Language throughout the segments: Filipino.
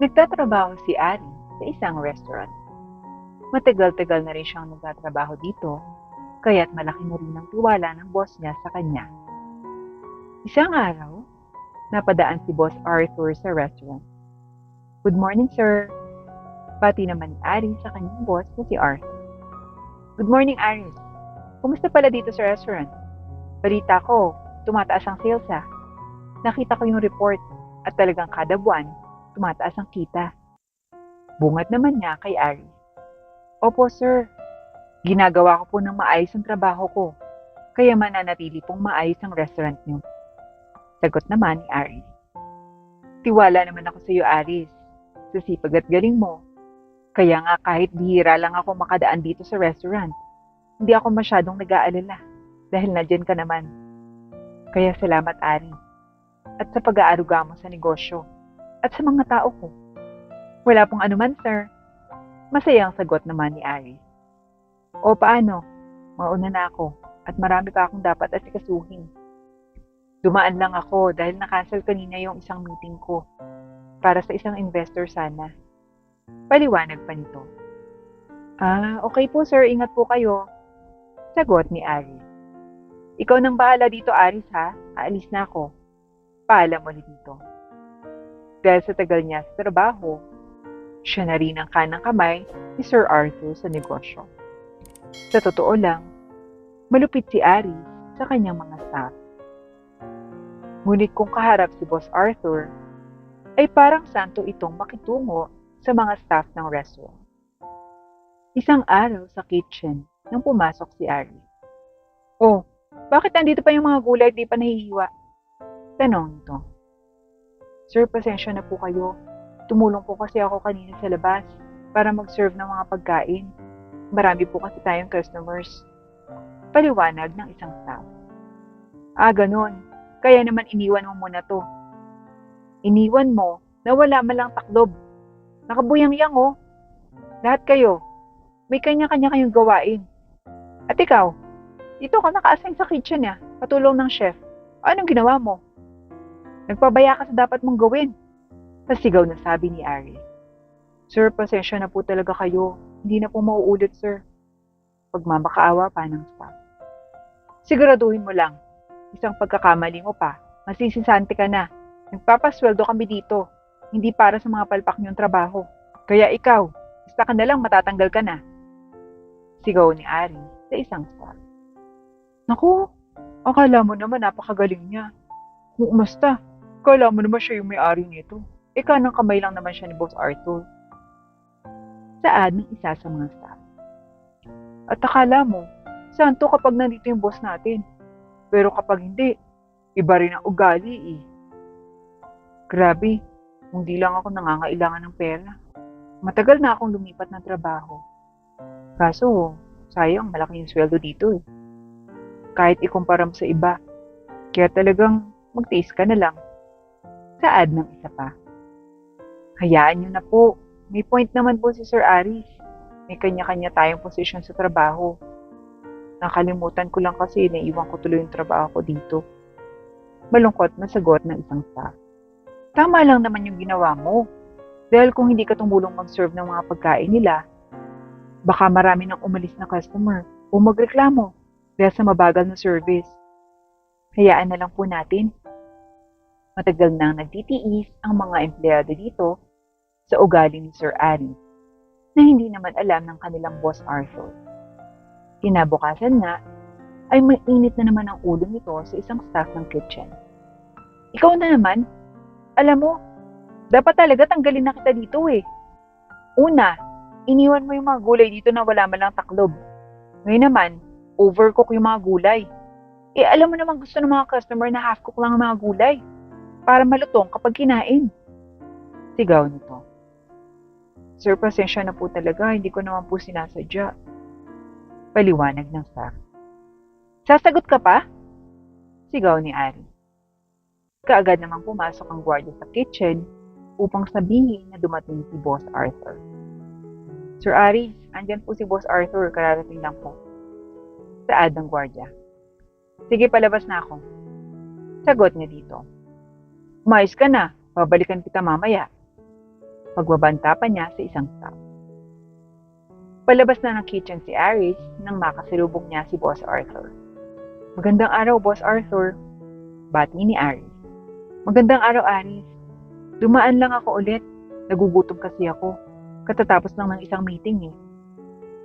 Nagtatrabaho si Ari sa isang restaurant. Matagal-tagal na rin siyang nagtatrabaho dito, kaya't malaki na rin ang tiwala ng boss niya sa kanya. Isang araw, napadaan si Boss Arthur sa restaurant. "Good morning, sir." Pati naman ni Ari sa kanyang boss na si Arthur. "Good morning, Aris. Kumusta pala dito sa restaurant? Balita ko, tumataas ang sales ah. Nakita ko yung report at talagang kada buwan, tumataas ang kita." Bungad naman niya kay Ari. "Opo, sir. Ginagawa ko po ng maayos ang trabaho ko, kaya mananatili pong maayos ang restaurant niyo." Sagot naman ni Ari. "Tiwala naman ako sa iyo, Aris. Sa sipag at galing mo. Kaya nga kahit bihira lang ako makadaan dito sa restaurant, hindi ako masyadong nag-aalala dahil nandyan ka naman. Kaya salamat, Ari. At sa pag-aaruga mo sa negosyo at sa mga tao ko." "Wala pong anuman, sir." Masayang sagot naman ni Ari. "O paano? Mauna na ako at marami pa akong dapat asikasuhin. Dumaan lang ako dahil na-cancel kanina yung isang meeting ko para sa isang investor sana." Paliwanag pa nito. Okay po sir, ingat po kayo." Sagot ni Ari. "Ikaw nang bahala dito, Aris ha. Aalis na ako. Paalam ulit dito." Dahil sa tagal niya sa trabaho, siya na rin ang kanang kamay ni Sir Arthur sa negosyo. Sa totoo lang, malupit si Ari sa kanyang mga staff. Ngunit kung kaharap si Boss Arthur, ay parang santo itong makitungo sa mga staff ng restaurant. Isang araw sa kitchen nang pumasok si Ari. "Oh, bakit nandito pa yung mga gulay at di pa nahihiwa?" Tanong nito. "Sir, pasensya na po kayo. Tumulong po kasi ako kanina sa labas para mag-serve ng mga pagkain. Marami po kasi tayong customers." Paliwanag ng isang staff. Ganun. Kaya naman iniwan mo muna to." "Iniwan mo na wala malang taklob. Nakabuyang-yang oh. Lahat kayo, may kanya-kanya kayong gawain. At ikaw, dito ka naka-assign sa kitchen patulong ng chef. Anong ginawa mo? Nagpabaya ka sa dapat mong gawin." Pasigaw na sabi ni Ari. "Sir, pasensya na po talaga kayo. Hindi na po mauulit, sir." Pagmamakaawa pa ng staff. "Siguraduhin mo lang, isang pagkakamali mo pa, masisisante ka na. Nagpapasweldo kami dito, hindi para sa mga palpak niyong trabaho. Kaya ikaw, basta ka na lang matatanggal ka na." Sigaw ni Ari sa isang staff. "Naku, akala mo naman napakagaling niya. Kung umasta, akala mo naman siya yung may-ari nito. Kanang kamay lang naman siya ni Boss Arthur." Saad ng isa sa mga staff. "At akala mo, santo kapag nandito yung boss natin. Pero kapag hindi, iba rin ang ugali eh. Grabe, hindi lang ako nangangailangan ng pera. Matagal na akong lumipat ng trabaho. Kaso, sayang malaki yung sweldo dito eh. Kahit ikumpara mo sa iba, kaya talagang magtiis ka na lang." Saad ng isa pa. "Hayaan niyo na po. May point naman po si Sir Aris. May kanya-kanya tayong posisyon sa trabaho. Nakalimutan ko lang kasi naiwan ko tuloy yung trabaho ko dito." Malungkot na sagot ng isang staff. "Tama lang naman yung ginawa mo. Dahil kung hindi ka tumulong mag-serve ng mga pagkain nila, baka marami nang umalis na customer o magreklamo dahil sa mabagal na service. Hayaan na lang po natin." Matagal nang nagtitiis ang mga empleyado dito sa ugali ni Sir Ari na hindi naman alam ng kanilang boss Arthur. Kinabukasan nga, ay mainit na naman ang ulo nito sa isang staff ng kitchen. "Ikaw na naman? Alam mo, dapat talaga tanggalin na kita dito eh. Una, iniwan mo yung mga gulay dito na wala man lang taklob. Ngayon naman, overcook yung mga gulay. Alam mo naman gusto ng mga customer na half-cook lang ang mga gulay para malutong kapag kinain." Sigaw nito. "Sir, pasensya na po talaga. Hindi ko naman po sinasadya." Paliwanag ng staff. "Sasagot ka pa?" Sigaw ni Ari. Kaagad namang pumasok ang gwardiya sa kitchen upang sabihin na dumating si Boss Arthur. "Sir Aris, andyan po si Boss Arthur. Kararating lang po." Saad ng gwardiya. "Sige, palabas na ako." Sagot niya dito. "Umayos ka na. Babalikan kita mamaya." Pagbabanta pa niya sa isang staff. Palabas na ng kitchen si Aris nang makasalubong niya si Boss Arthur. "Magandang araw, Boss Arthur," bati ni Aris. "Magandang araw, Aris. Dumaan lang ako ulit. Nagugutom kasi ako. Katatapos lang ng isang meeting eh."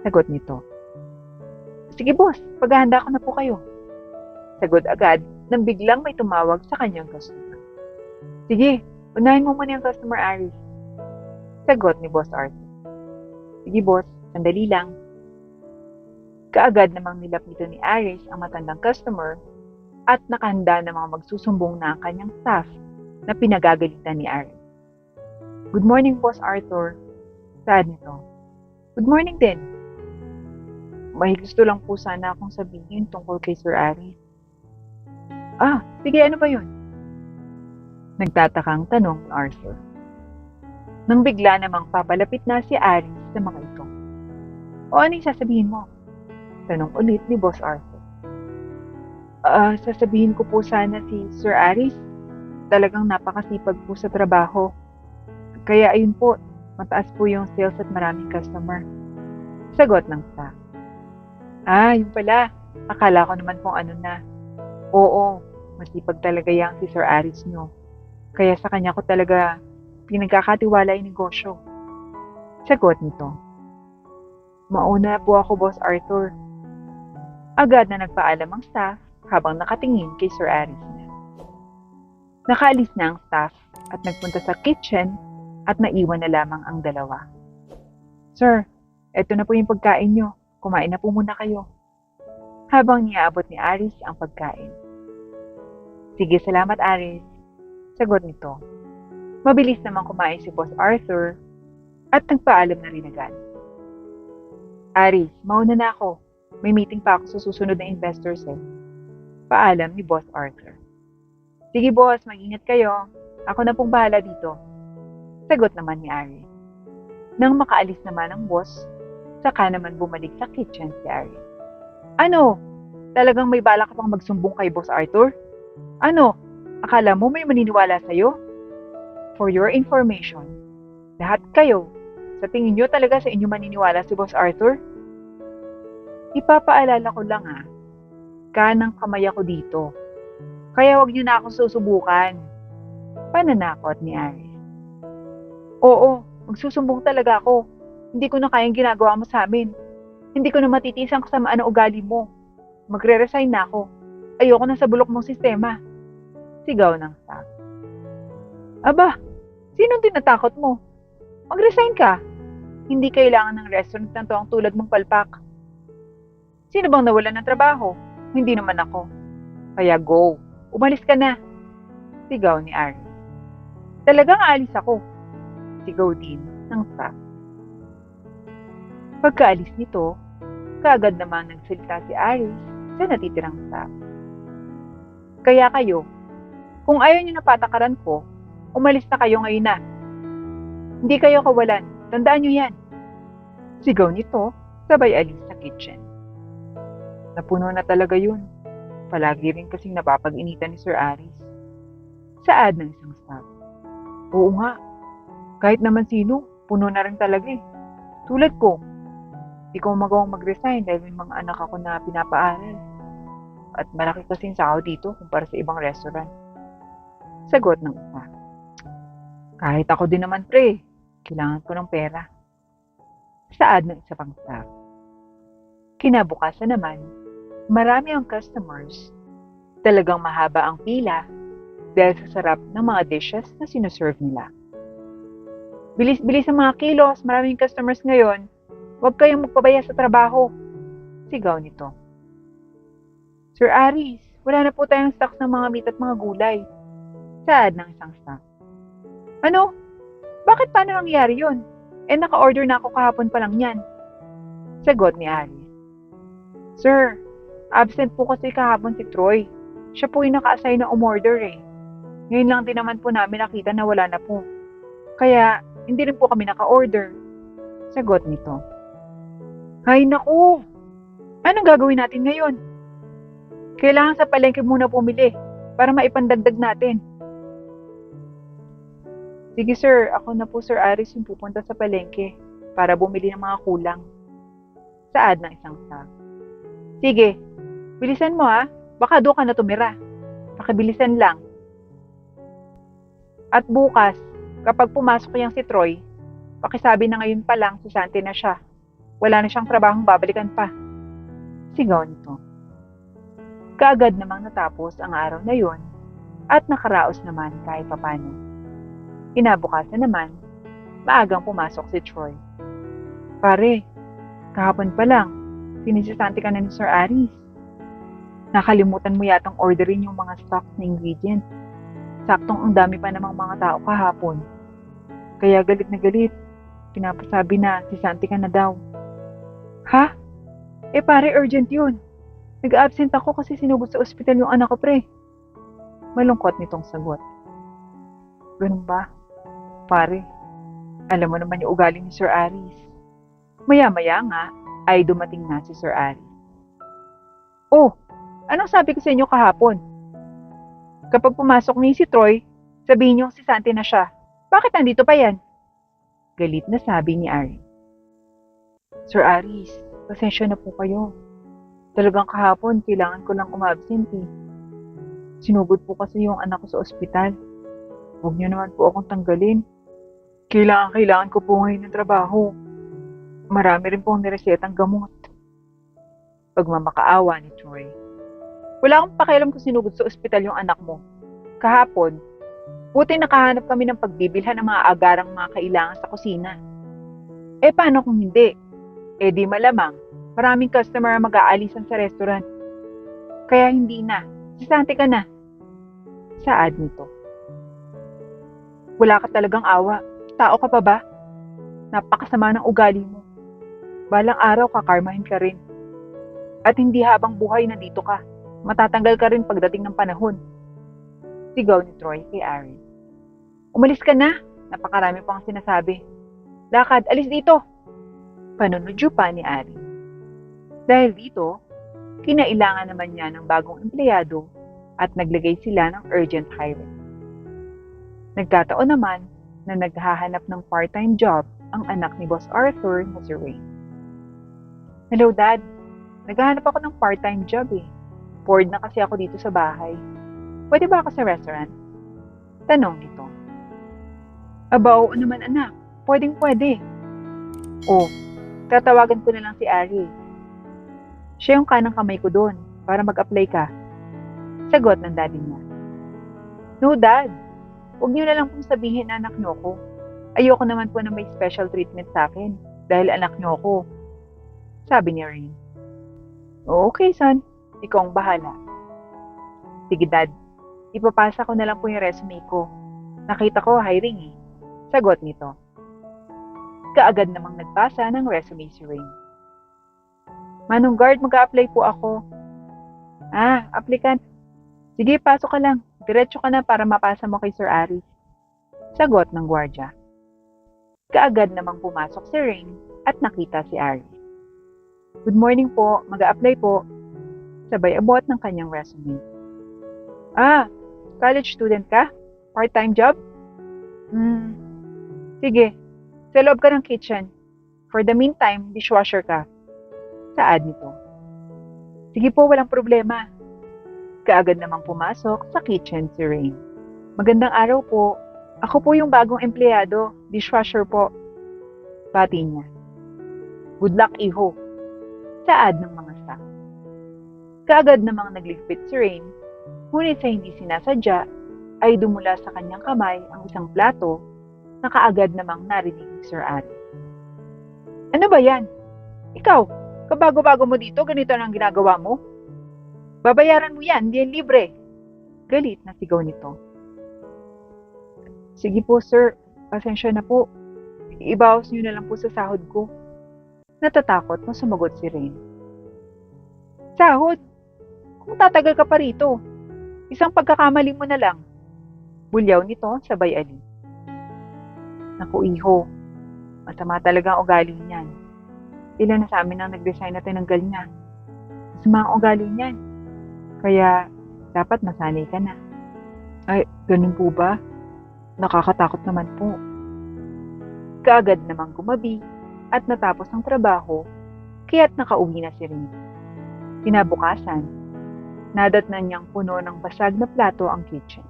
Sagot nito. "Sige boss, paghahanda ko na po kayo." Sagot agad nang biglang may tumawag sa kanyang customer. "Sige, unahin mo muna yung customer, Aris." Sagot ni Boss Arthur. "Sige boss, sandali lang." Kaagad namang nilapitan ni Aris ang matandang customer at nakahanda namang magsusumbong na ang kanyang staff na pinagagalitan ni Aris. "Good morning, Boss Arthur." Saad nito. "Good morning din. May gusto lang po sana akong sabihin tungkol kay Sir Aris." "Ah, sige, ano ba yun?" Nagtatakang tanong ni Arthur. Nang bigla namang papalapit na si Aris sa mga ito. "O ano yung sasabihin mo?" Tanong ulit ni Boss Arthur. Sasabihin ko po sana si Sir Aris. Talagang napakasipag po sa trabaho. Kaya ayun po, mataas po yung sales at maraming customer." Sagot ng staff. Yun pala. Akala ko naman kung ano na." "Oo, masipag talaga yang si Sir Aris nyo. Kaya sa kanya ko talaga pinagkakatiwala yung negosyo." Sagot nito. "Mauna po ako, Boss Arthur." Agad na nagpaalam ang staff habang nakatingin kay Sir Aris na. Nakaalis na ang staff at nagpunta sa kitchen at naiwan na lamang ang dalawa. "Sir, eto na po yung pagkain nyo. Kumain na po muna kayo." Habang niaabot ni Aris ang pagkain. "Sige, salamat Aris." Sagot nito. Mabilis namang kumain si Boss Arthur at nagpaalam na rin agad. "Aris, mauna na ako. May meeting pa ako sa susunod na investors eh." Paalam ni Boss Arthur. "Sige boss, mag-ingat kayo. Ako na pong bahala dito." Sagot naman ni Aris. Nang makaalis naman ang boss, saka naman bumalik sa kitchen si Aris. "Ano? Talagang may balak ka pang magsumbong kay Boss Arthur? Ano? Akala mo may maniniwala sa'yo? For your information, lahat kayo, sa tingin nyo talaga sa inyo maniniwala si Boss Arthur? Ipapaalala ko lang kanang kamay ako dito. Kaya wag nyo na akong susubukan." Pananakot ni Aris. "Oo, magsusumbong talaga ako. Hindi ko na kayang ginagawa mo sa amin. Hindi ko na matitiis ang kasamaan ng ugali mo. Magre-resign na ako. Ayoko na sa bulok mong sistema." Sigaw ng staff. "Aba, sinong tinatakot mo? Mag-resign ka. Hindi kailangan ng restaurant na to ang tulad mong palpak. Sino bang nawalan ng trabaho? Hindi naman ako. Kaya go, umalis ka na." Sigaw ni Aris. "Talagang aalis ako." Sigaw din ng staff. Pagkaalis nito, kaagad namang nagsalita si Aris sa natitirang staff. "Kaya kayo, kung ayaw niyo na patakaran ko, umalis na kayo ngayon na. Hindi kayo kawalan, tandaan niyo yan." Sigaw nito, sabay alis sa kitchen. Napuno na talaga yun. Palagi rin kasing napapag-initan ni Sir Aris. Saad ng isang staff. "Oo nga, kahit naman sino, puno na rin talaga eh. Tulad ko, di ko magawang mag-resign dahil may mga anak ako na pinapaaral. At malaki kasing sahod dito kumpara sa ibang restaurant." Sagot ng isa. "Kahit ako din naman pre, kailangan ko ng pera." Saad ng isa pang staff. Kinabukasan naman, marami ang customers. Talagang mahaba ang pila dahil sa sarap ng mga dishes na sinuserve nila. "Bilis-bilis ang mga kilos, maraming customers ngayon. Huwag kayong magpabaya sa trabaho." Sigaw nito. "Sir Aris, wala na po tayong stocks ng mga meat at mga gulay." Saad ng isang staff. "Ano? Bakit paano nangyari yun? Naka-order na ako kahapon pa lang yan." Sagot ni Aris. "Sir, absent po kasi kahapon si Troy. Siya po yung naka-assign na umorder eh. Ngayon lang din naman po namin nakita na wala na po. Kaya hindi rin po kami naka-order." Sagot nito. "Hay naku! Anong gagawin natin ngayon? Kailangan sa palengke muna pumili para maipandagdag natin." Sige sir, ako na po Sir Aris yung pupunta sa palengke para bumili ng mga kulang. Saad ng isang staff. Sige, bilisan mo ha. Baka doon ka na tumira. Pakibilisan lang. At bukas, kapag pumasok yang si Troy, pakisabi na ngayon pa lang si Santi na siya. Wala na siyang trabahong babalikan pa. Sigaw nito. Kaagad namang natapos ang araw na yon at nakaraos naman kahit papano. Kinabukasan naman, maagang pumasok si Troy. Pare, kahapon pa lang, sinisisanti ka na ni Sir Aris. Nakalimutan mo yatang orderin yung mga stocks na ingredients. Saktong ang dami pa namang mga tao kahapon. Kaya galit na galit. Pinapasabi na si Santi ka na daw. Ha? Eh pare, urgent yun. Nag-absent ako kasi sinugod sa ospital yung anak ko pre. Malungkot nitong sagot. Ganun ba? Pare, alam mo naman yung ugali ni Sir Aris. Maya-maya nga ay dumating na si Sir Aris. Oh, anong sabi ko sa inyo kahapon? Kapag pumasok ni si Troy, sabihin niyo si Santi na siya. Bakit nandito pa yan? Galit na sabi ni Ari. Sir Aris, pasensya na po kayo. Talagang kahapon, kailangan ko lang umabsent eh. Sinugod po kasi yung anak ko sa ospital. Huwag niyo naman po akong tanggalin. Kailangan ko po ngayon ng trabaho. Marami rin pong niresetang gamot. Pagmamakaawa ni Troy. Wala akong pakialam kung sinugod sa ospital yung anak mo. Kahapon, buti nakahanap kami ng pagbibilhan ng mga agarang mga kailangan sa kusina. Eh paano kung hindi? Eh di malamang, maraming customer ang mag-aalisan sa restaurant. Kaya hindi na, sisante ka na. Saad nito. Wala ka talagang awa. Tao ka pa ba? Napakasama ng ugali mo. Balang araw kakarmahin ka rin. At hindi habang buhay nandito ka. Matatanggal ka rin pagdating ng panahon. Sigaw ni Troy kay Ari. Umalis ka na. Napakarami pang sinasabi. Lakad, alis dito. Panunudyo pa ni Ari. Dahil dito, kinailangan naman niya ng bagong empleyado at naglagay sila ng urgent hiring. Nagkataon naman na naghahanap ng part-time job ang anak ni Boss Arthur na si Ray. Hello Dad, naghahanap ako ng part-time job eh. Bored na kasi ako dito sa bahay. Pwede ba ako sa restaurant? Tanong nito. Aba, oo naman anak. Pwedeng pwede. Oh, tatawagan ko na lang si Ari. Siya yung kanang kamay ko doon para mag-apply ka. Sagot ng daddy niya. No dad, huwag niyo na lang pong sabihin na anak niyo ko. Ayoko naman po na may special treatment sa akin dahil anak niyo ko. Sabi ni Rain. Okay son, ikaw ang bahala. Sige dad, ipapasa ko na lang po yung resume ko. Nakita ko hiring eh. Sagot nito. Kaagad namang nagpasa ng resume si Rain. Manong guard, mag-a-apply po ako. Ah, applicant. Sige, pasok ka lang. Diretso ka na para mapasa mo kay Sir Aris. Sagot ng gwardya. Kaagad namang pumasok si Rain at nakita si Aris. Good morning po, mag-a-apply po. Sabay abot ng kanyang resume. Ah, college student ka? Part-time job? Sige, sa loob ka ng kitchen. For the meantime, dishwasher ka. Saad nito. Sige po, walang problema. Kaagad namang pumasok sa kitchen si Rain. Magandang araw po. Ako po yung bagong empleyado, dishwasher po. Bati niya. Good luck, iho. Saad ng mga staff. Kaagad namang nagligpit si Rain, ngunit sa hindi sinasadya, ay dumula sa kanyang kamay ang isang plato na kaagad namang narinig ni Sir Ari. Ano ba yan? Ikaw, kabago-bago mo dito, ganito ang ginagawa mo? Babayaran mo yan, hindi yan libre. Galit na sigaw nito. Sige po sir, pasensya na po. Ibawas niyo na lang po sa sahod ko. Natatakot na sumagot si Rain. Sahod? Kung tatagal ka pa rito, isang pagkakamali mo na lang. Bulyaw nito sabay alin. Naku iho, masama talaga ang ugali niyan. Ilan na sa amin ang nag-resign na tinanggal niya. Masama ang ugali niyan. Kaya dapat masanay ka na. Ay, ganun po ba? Nakakatakot naman po. Kaagad namang gumabi at natapos ang trabaho, kaya't nakauwi na si Rain. Kinabukasan, nadatnan niyang puno ng basag na plato ang kitchen.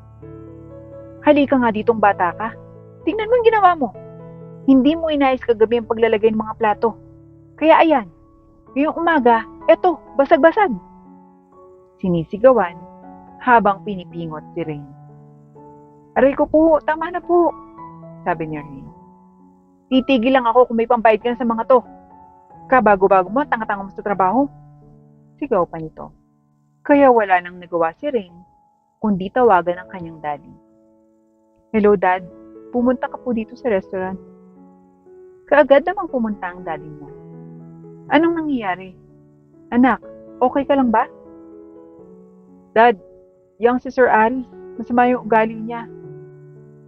Halika nga ditong bata ka. Tingnan mo yung ginawa mo. Hindi mo inayos kagabi ang paglalagay ng mga plato. Kaya ayan, ngayong umaga, eto, basag-basag. Sinisigawan habang pinipingot si Rain. Aray ko po, tama na po, sabi ni Rain. Titigil lang ako kung may pambayad ka na sa mga to. Kabago-bago mo, tanga-tanga mo sa trabaho. Sigaw pa nito. Kaya wala nang nagawa si Rain, kundi tawagan ang kanyang daddy. Hello dad, pumunta ka po dito sa restaurant. Kaagad namang pumunta ang daddy niya. Anong nangyayari? Anak, okay ka lang ba? Dad, yang si Sir Aris, masama yung ugali niya.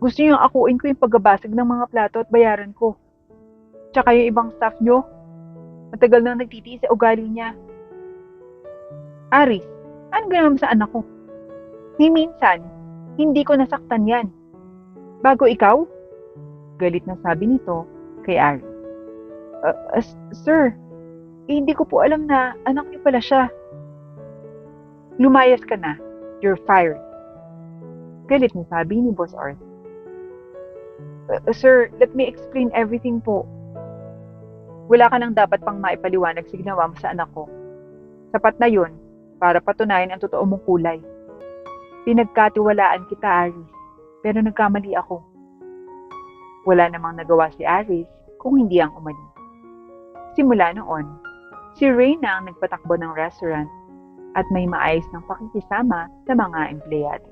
Gusto niyang akuin ko yung pagbabasag ng mga plato at bayaran ko. Tsaka yung ibang staff niyo, matagal nang nagtitiis sa ugali niya. Aris, anong ginawa mo sa anak ko? Ni minsan, hindi ko nasaktan yan. Bago ikaw? Galit na sabi nito kay Aris. Sir, hindi ko po alam na anak niyo pala siya. Lumayas ka na. You're fired. Galit na sabi ni Boss Arthur. Sir, let me explain everything po. Wala ka nang dapat pang maipaliwanag sa ginawa mo sa anak ko. Sapat na yun para patunayan ang totoo mong kulay. Pinagkatiwalaan kita, Aris, pero nagkamali ako. Wala namang nagawa si Aris kung hindi ang umali. Simula noon, si Reyna ang nagpatakbo ng restaurant at may maayos ng pakikisama sa mga empleyado.